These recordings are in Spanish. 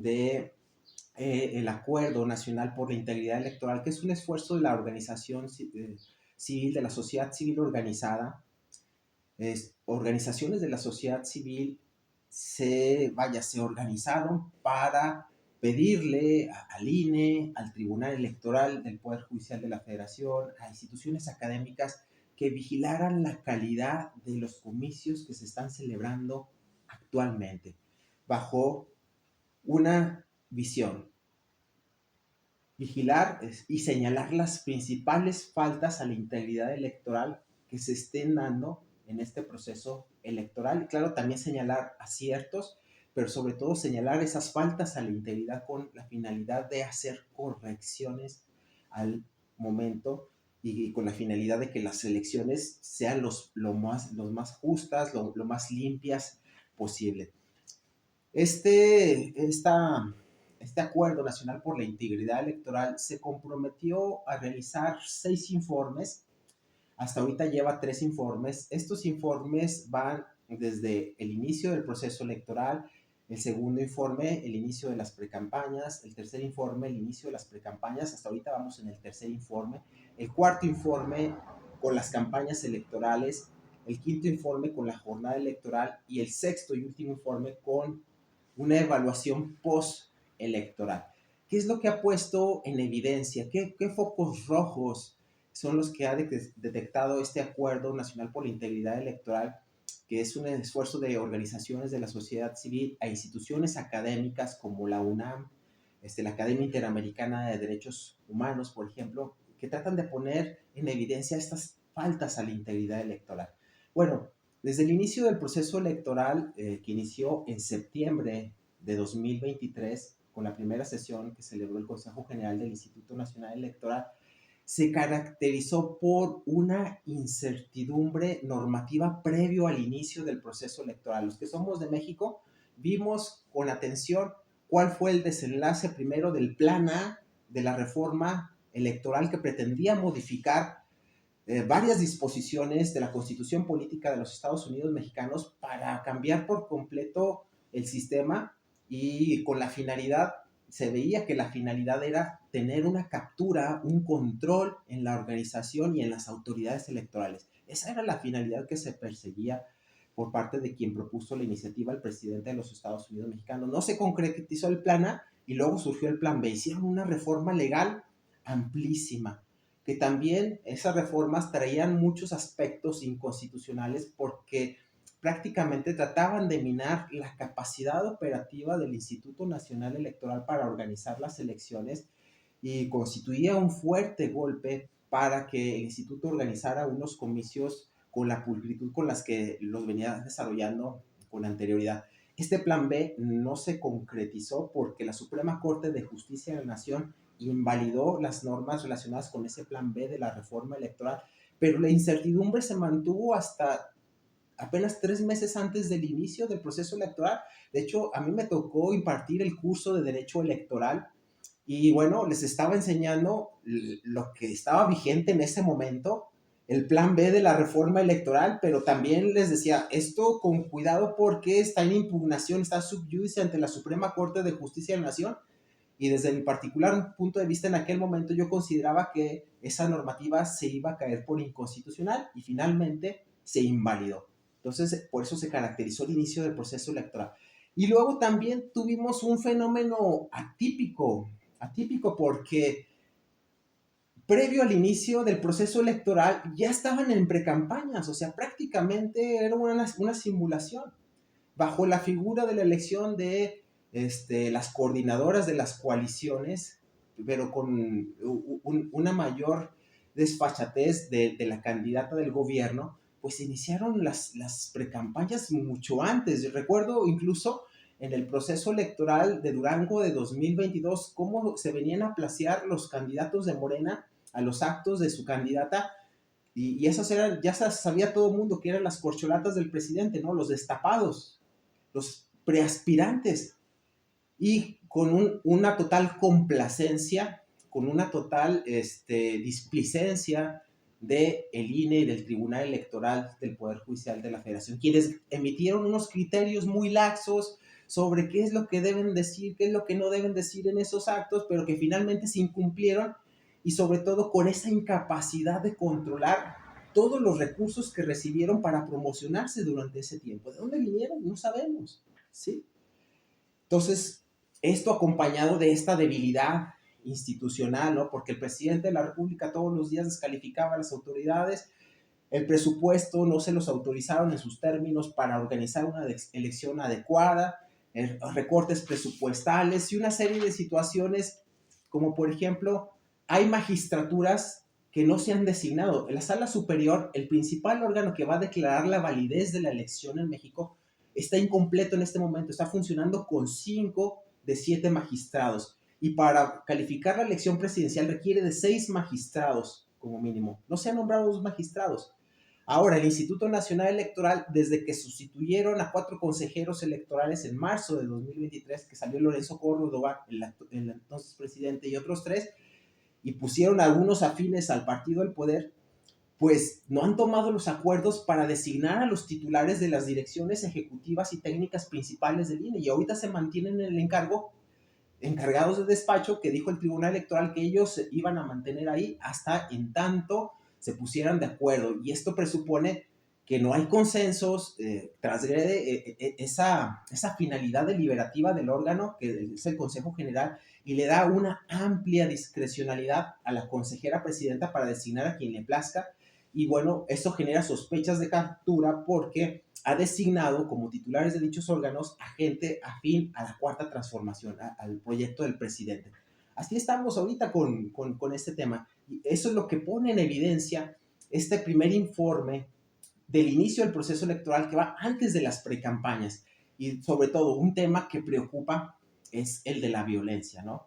de el Acuerdo Nacional por la Integridad Electoral, que es un esfuerzo de la organización civil, de la sociedad civil organizada. Organizaciones de la sociedad civil se organizaron para pedirle al INE, al Tribunal Electoral del Poder Judicial de la Federación, a instituciones académicas que vigilaran la calidad de los comicios que se están celebrando actualmente, bajo una visión: vigilar y señalar las principales faltas a la integridad electoral que se estén dando en este proceso electoral. Y claro, también señalar aciertos, pero sobre todo señalar esas faltas a la integridad con la finalidad de hacer correcciones al momento y con la finalidad de que las elecciones sean los más justas, lo más limpias posible. Este Acuerdo Nacional por la Integridad Electoral se comprometió a realizar 6 informes. Hasta ahorita lleva 3 informes. Estos informes van desde el inicio del proceso electoral, el segundo informe, el inicio de las precampañas, el tercer informe, el inicio de las precampañas. Hasta ahorita vamos en el tercer informe. El cuarto informe con las campañas electorales, el quinto informe con la jornada electoral y el sexto y último informe con una evaluación post-electoral. ¿Qué es lo que ha puesto en evidencia? ¿Qué focos rojos son los que ha detectado este Acuerdo Nacional por la Integridad Electoral, que es un esfuerzo de organizaciones de la sociedad civil a instituciones académicas como la UNAM, la Academia Interamericana de Derechos Humanos, por ejemplo, que tratan de poner en evidencia estas faltas a la integridad electoral? Bueno, desde el inicio del proceso electoral, que inició en septiembre de 2023, con la primera sesión que celebró el Consejo General del Instituto Nacional Electoral, se caracterizó por una incertidumbre normativa previo al inicio del proceso electoral. Los que somos de México vimos con atención cuál fue el desenlace primero del Plan A de la reforma electoral que pretendía modificar varias disposiciones de la Constitución Política de los Estados Unidos Mexicanos para cambiar por completo el sistema, y con la finalidad, se veía que la finalidad era tener una captura, un control en la organización y en las autoridades electorales. Esa era la finalidad que se perseguía por parte de quien propuso la iniciativa, el presidente de los Estados Unidos Mexicanos. No se concretizó el plan A y luego surgió el plan B. Hicieron una reforma legal amplísima, que también esas reformas traían muchos aspectos inconstitucionales porque prácticamente trataban de minar la capacidad operativa del Instituto Nacional Electoral para organizar las elecciones, y constituía un fuerte golpe para que el instituto organizara unos comicios con la pulcritud con las que los venía desarrollando con anterioridad. Este plan B no se concretizó porque la Suprema Corte de Justicia de la Nación invalidó las normas relacionadas con ese plan B de la reforma electoral, pero la incertidumbre se mantuvo hasta apenas 3 meses antes del inicio del proceso electoral. De hecho, a mí me tocó impartir el curso de Derecho Electoral y bueno, les estaba enseñando lo que estaba vigente en ese momento, el plan B de la reforma electoral, pero también les decía, esto con cuidado porque está en impugnación, está sub judice ante la Suprema Corte de Justicia de la Nación, y desde mi particular punto de vista en aquel momento yo consideraba que esa normativa se iba a caer por inconstitucional y finalmente se invalidó. Entonces, por eso se caracterizó el inicio del proceso electoral. Y luego también tuvimos un fenómeno atípico porque previo al inicio del proceso electoral ya estaban en precampañas, o sea, prácticamente era una simulación bajo la figura de la elección de las coordinadoras de las coaliciones, pero con una mayor desfachatez de la candidata del gobierno, pues iniciaron las precampañas mucho antes. Recuerdo incluso en el proceso electoral de Durango de 2022, cómo se venían a placear los candidatos de Morena a los actos de su candidata, y esas eran, ya sabía todo el mundo que eran las corcholatas del presidente, ¿no? Los destapados, los preaspirantes, y con una total complacencia, con una total displicencia de el INE y del Tribunal Electoral del Poder Judicial de la Federación, quienes emitieron unos criterios muy laxos sobre qué es lo que deben decir, qué es lo que no deben decir en esos actos, pero que finalmente se incumplieron, y sobre todo con esa incapacidad de controlar todos los recursos que recibieron para promocionarse durante ese tiempo. ¿De dónde vinieron? No sabemos, ¿sí? Entonces, esto acompañado de esta debilidad institucional, ¿no? Porque el presidente de la República todos los días descalificaba a las autoridades, el presupuesto no se los autorizaron en sus términos para organizar una elección adecuada, recortes presupuestales y una serie de situaciones como por ejemplo, hay magistraturas que no se han designado. En la sala superior, el principal órgano que va a declarar la validez de la elección en México está incompleto en este momento, está funcionando con 5 de 7 magistrados. Y para calificar la elección presidencial requiere de 6 magistrados como mínimo. No se han nombrado 2 magistrados. Ahora, el Instituto Nacional Electoral, desde que sustituyeron a 4 consejeros electorales en marzo de 2023, que salió Lorenzo Córdoba, el entonces presidente, y otros 3, y pusieron algunos afines al partido del poder, pues no han tomado los acuerdos para designar a los titulares de las direcciones ejecutivas y técnicas principales del INE, y ahorita se mantienen en el encargados de despacho, que dijo el Tribunal Electoral que ellos se iban a mantener ahí hasta en tanto se pusieran de acuerdo. Y esto presupone que no hay consensos, transgrede esa finalidad deliberativa del órgano, que es el Consejo General, y le da una amplia discrecionalidad a la consejera presidenta para designar a quien le plazca. Y bueno, eso genera sospechas de captura porque ha designado como titulares de dichos órganos a gente afín a la cuarta transformación, al proyecto del presidente. Así estamos ahorita con este tema. Y eso es lo que pone en evidencia este primer informe del inicio del proceso electoral que va antes de las precampañas. Y sobre todo, un tema que preocupa es el de la violencia, ¿no?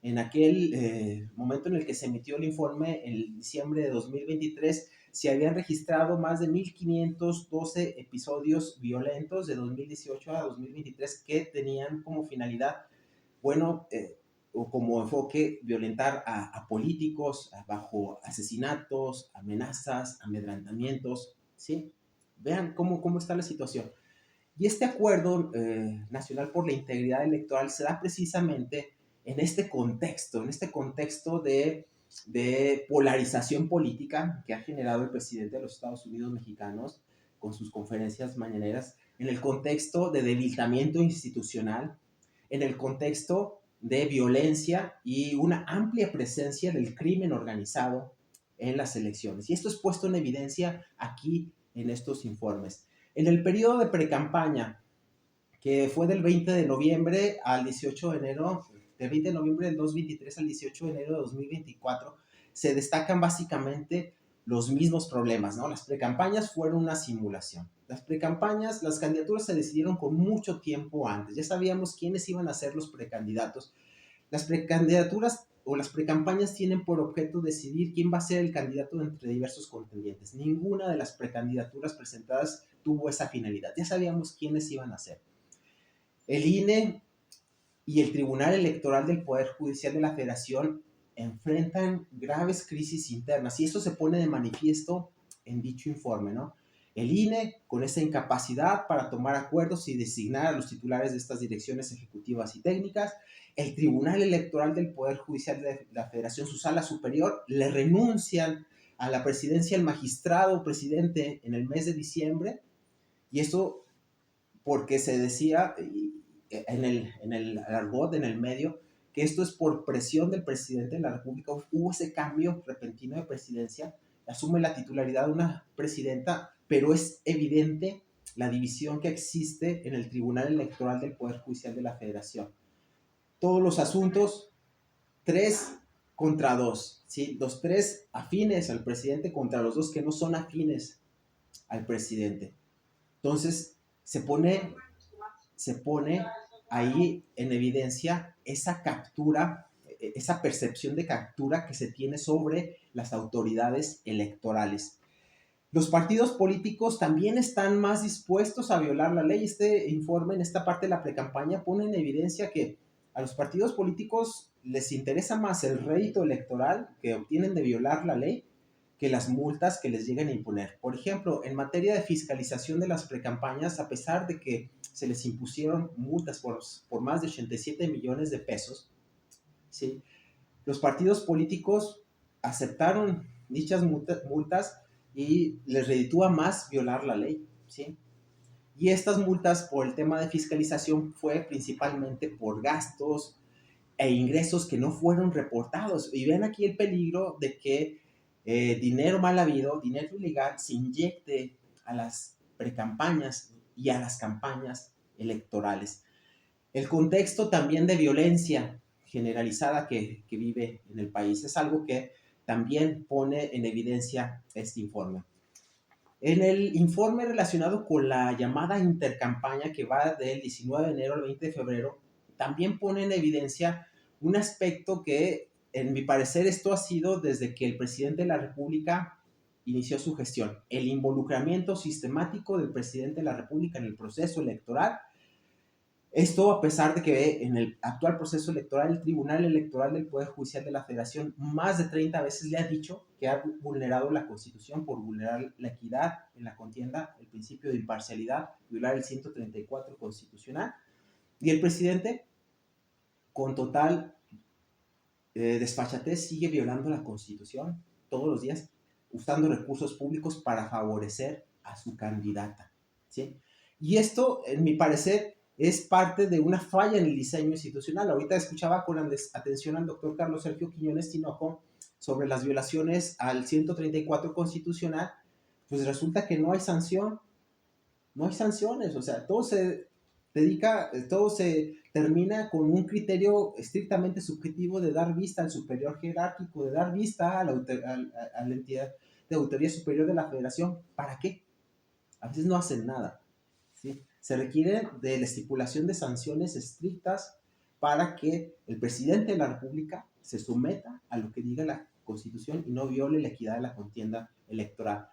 En aquel momento en el que se emitió el informe, en diciembre de 2023, se habían registrado más de 1.512 episodios violentos de 2018 a 2023 que tenían como finalidad, bueno, o como enfoque, violentar a políticos bajo asesinatos, amenazas, amedrentamientos, ¿sí? Vean cómo está la situación. Y este acuerdo nacional por la integridad electoral se da precisamente en este contexto de polarización política que ha generado el presidente de los Estados Unidos mexicanos con sus conferencias mañaneras, en el contexto de debilitamiento institucional, en el contexto de violencia y una amplia presencia del crimen organizado en las elecciones. Y esto es puesto en evidencia aquí en estos informes. En el periodo de precampaña, que fue del 20 de noviembre al 18 de enero, del 20 de noviembre del 2023 al 18 de enero de 2024, se destacan básicamente los mismos problemas, ¿no? Las precampañas fueron una simulación. Las precampañas, las candidaturas se decidieron con mucho tiempo antes. Ya sabíamos quiénes iban a ser los precandidatos. Las precandidaturas o las precampañas tienen por objeto decidir quién va a ser el candidato entre diversos contendientes. Ninguna de las precandidaturas presentadas tuvo esa finalidad. Ya sabíamos quiénes iban a ser. El INE y el Tribunal Electoral del Poder Judicial de la Federación enfrentan graves crisis internas y eso se pone de manifiesto en dicho informe, ¿no? El INE, con esa incapacidad para tomar acuerdos y designar a los titulares de estas direcciones ejecutivas y técnicas, el Tribunal Electoral del Poder Judicial de la Federación, su sala superior, le renuncian a la presidencia el magistrado presidente en el mes de diciembre, y eso porque se decía en el argot, en el medio, que esto es por presión del presidente de la República. Hubo ese cambio repentino de presidencia, asume la titularidad de una presidenta, pero es evidente la división que existe en el Tribunal Electoral del Poder Judicial de la Federación. Todos los asuntos, 3 contra 2, ¿sí? Los 3 afines al presidente contra los 2 que no son afines al presidente. Entonces, se pone ahí en evidencia esa captura, esa percepción de captura que se tiene sobre las autoridades electorales. Los partidos políticos también están más dispuestos a violar la ley. Este informe, en esta parte de la precampaña, pone en evidencia que a los partidos políticos les interesa más el rédito electoral que obtienen de violar la ley que las multas que les lleguen a imponer. Por ejemplo, en materia de fiscalización de las precampañas, a pesar de que se les impusieron multas por más de 87 millones de pesos, ¿sí? Los partidos políticos aceptaron dichas multas y les reditúa más violar la ley, ¿sí? Y estas multas por el tema de fiscalización fue principalmente por gastos e ingresos que no fueron reportados. Y ven aquí el peligro de que dinero mal habido, dinero ilegal, se inyecte a las precampañas y a las campañas electorales. El contexto también de violencia generalizada que vive en el país es algo que también pone en evidencia este informe. En el informe relacionado con la llamada intercampaña que va del 19 de enero al 20 de febrero, también pone en evidencia un aspecto que, en mi parecer, esto ha sido desde que el presidente de la República inició su gestión, el involucramiento sistemático del presidente de la República en el proceso electoral. Esto a pesar de que en el actual proceso electoral, el Tribunal Electoral del Poder Judicial de la Federación más de 30 veces le ha dicho que ha vulnerado la Constitución por vulnerar la equidad en la contienda, el principio de imparcialidad, violar el 134 constitucional. Y el presidente, con total desfachatez, sigue violando la Constitución todos los días, usando recursos públicos para favorecer a su candidata, ¿sí? Y esto, en mi parecer, es parte de una falla en el diseño institucional. Ahorita escuchaba con atención al doctor Carlos Sergio Quiñones Tinoco sobre las violaciones al 134 constitucional, pues resulta que no hay sanción, no hay sanciones, o sea, todo se termina con un criterio estrictamente subjetivo de dar vista al superior jerárquico, de dar vista a la entidad de autoría superior de la federación. ¿Para qué? A veces no hacen nada, ¿sí? Se requiere de la estipulación de sanciones estrictas para que el presidente de la República se someta a lo que diga la Constitución y no viole la equidad de la contienda electoral.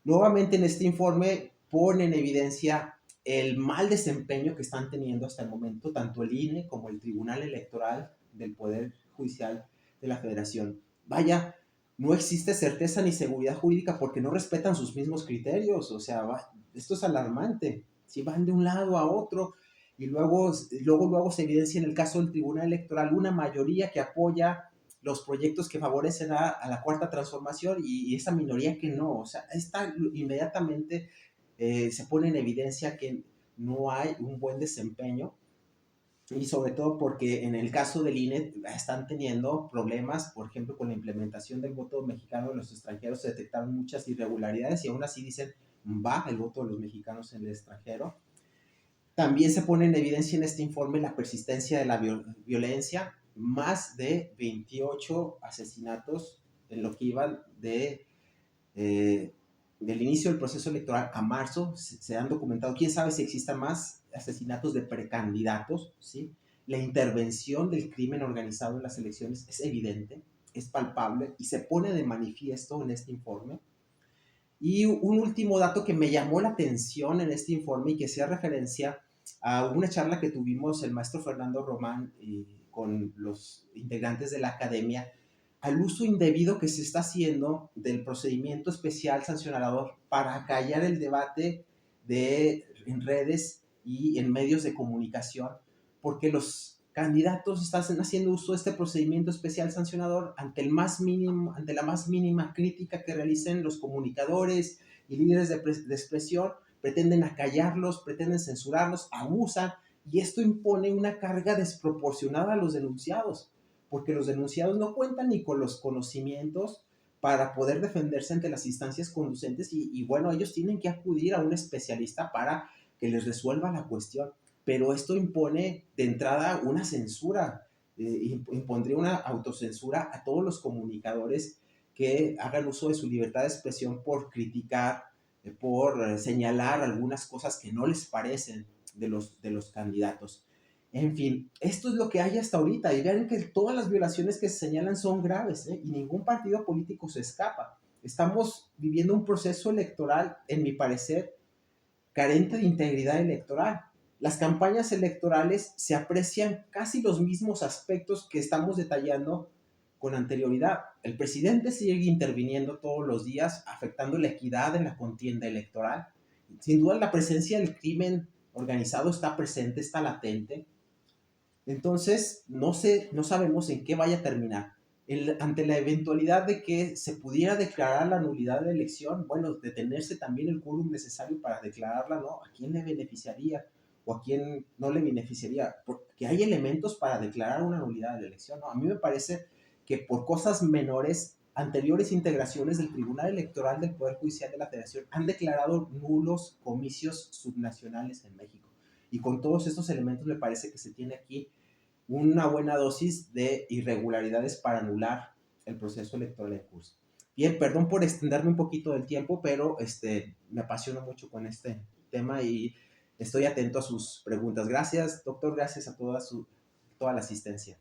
Nuevamente en este informe pone en evidencia el mal desempeño que están teniendo hasta el momento tanto el INE como el Tribunal Electoral del Poder Judicial de la Federación. Vaya, no existe certeza ni seguridad jurídica porque no respetan sus mismos criterios. O sea, esto es alarmante. Si van de un lado a otro y luego se evidencia en el caso del Tribunal Electoral una mayoría que apoya los proyectos que favorecen a la cuarta transformación y esa minoría que no. O sea, inmediatamente se pone en evidencia que no hay un buen desempeño y sobre todo porque en el caso del INE están teniendo problemas, por ejemplo, con la implementación del voto mexicano en los extranjeros. Se detectaron muchas irregularidades y aún así dicen va el voto de los mexicanos en el extranjero. También se pone en evidencia en este informe la persistencia de la violencia, más de 28 asesinatos en lo que iban del inicio del proceso electoral a marzo. Se han documentado, quién sabe si existan más asesinatos de precandidatos, ¿sí? La intervención del crimen organizado en las elecciones es evidente, es palpable y se pone de manifiesto en este informe. Y un último dato que me llamó la atención en este informe y que hacía referencia a una charla que tuvimos el maestro Fernando Román con los integrantes de la academia, al uso indebido que se está haciendo del procedimiento especial sancionador para acallar el debate en redes y en medios de comunicación, porque los candidatos están haciendo uso de este procedimiento especial sancionador ante la más mínima crítica que realicen los comunicadores y líderes de expresión, pretenden acallarlos, pretenden censurarlos, abusan, y esto impone una carga desproporcionada a los denunciados, porque los denunciados no cuentan ni con los conocimientos para poder defenderse ante las instancias conducentes y bueno, ellos tienen que acudir a un especialista para que les resuelva la cuestión. Pero esto impone de entrada una censura, impondría una autocensura a todos los comunicadores que hagan uso de su libertad de expresión por criticar, por señalar algunas cosas que no les parecen de los candidatos. En fin, esto es lo que hay hasta ahorita y vean que todas las violaciones que se señalan son graves, y ningún partido político se escapa. Estamos viviendo un proceso electoral, en mi parecer, carente de integridad electoral. Las campañas electorales se aprecian casi los mismos aspectos que estamos detallando con anterioridad. El presidente sigue interviniendo todos los días, afectando la equidad en la contienda electoral. Sin duda, la presencia del crimen organizado está presente, está latente. Entonces, no sé, no sabemos en qué vaya a terminar. Ante la eventualidad de que se pudiera declarar la nulidad de la elección, bueno, de tenerse también el quórum necesario para declararla, ¿no? ¿A quién le beneficiaría o a quién no le beneficiaría? Porque hay elementos para declarar una nulidad de la elección, ¿no? A mí me parece que por cosas menores, anteriores integraciones del Tribunal Electoral del Poder Judicial de la Federación han declarado nulos comicios subnacionales en México. Y con todos estos elementos me parece que se tiene aquí una buena dosis de irregularidades para anular el proceso electoral en curso. Bien, perdón por extenderme un poquito del tiempo, pero me apasiono mucho con este tema y estoy atento a sus preguntas. Gracias, doctor, gracias a toda la asistencia.